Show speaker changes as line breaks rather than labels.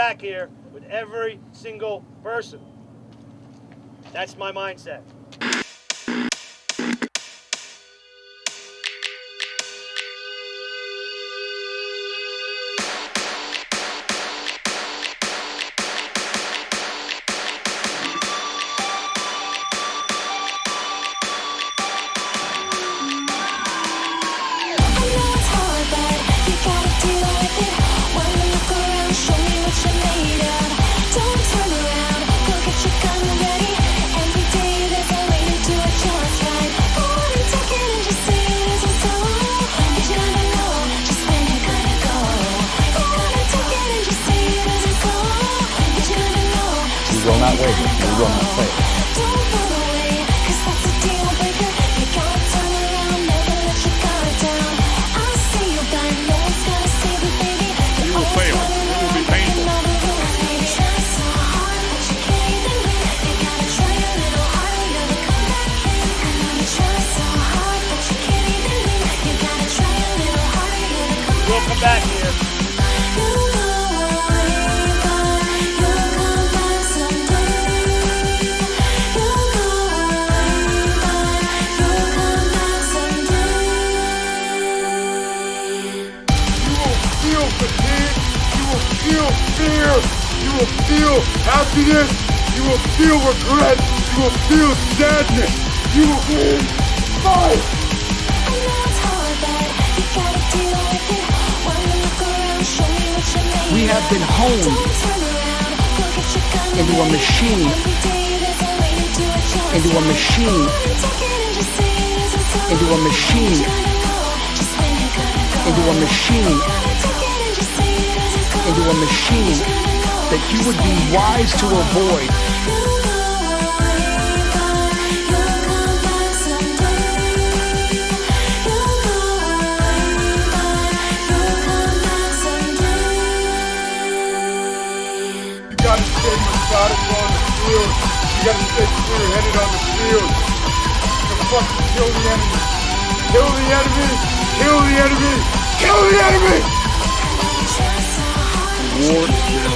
back here with every single person. That's my mindset.
We will not wait. We will not fail.
You will fail. It will be painful.
We'll come back here.
Fatigue, you will feel fear, you will feel happiness, you will feel regret, you will feel sadness, you will feel fight.
We have been honed into a machine, into a machine, into a machine, into a machine, into a machine that you would be wise to avoid.
You gotta stay methodical on the field. You gotta stay clear-headed on the field. You fucking kill the enemy. Kill the enemy. Kill the enemy. Kill the enemy.
War is